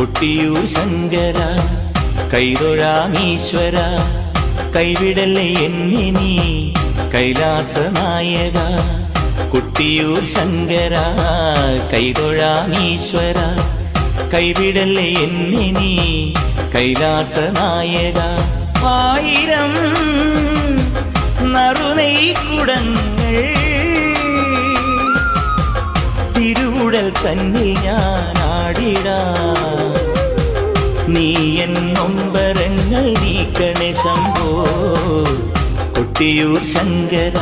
കൊട്ടിയൂർ ശങ്കര കൈതൊഴാമീശ്വര കൈവിടല്ലേ എന്നെ നീ കൈലാസനായക കൊട്ടിയൂർ ശങ്കര കൈതൊഴാമീശ്വര കൈവിടല്ലേ എന്നെ നീ കൈലാസനായക ആയിരം നറുനെയ്ക്കുടങ്ങൾ തിരുവുടൽ തന്നിൽ ഞാൻ ആടിടാം നീ എൻ നൊമ്പരങ്ങൾ നീക്കണേ ശംഭോ കൊട്ടിയൂർ ശങ്കര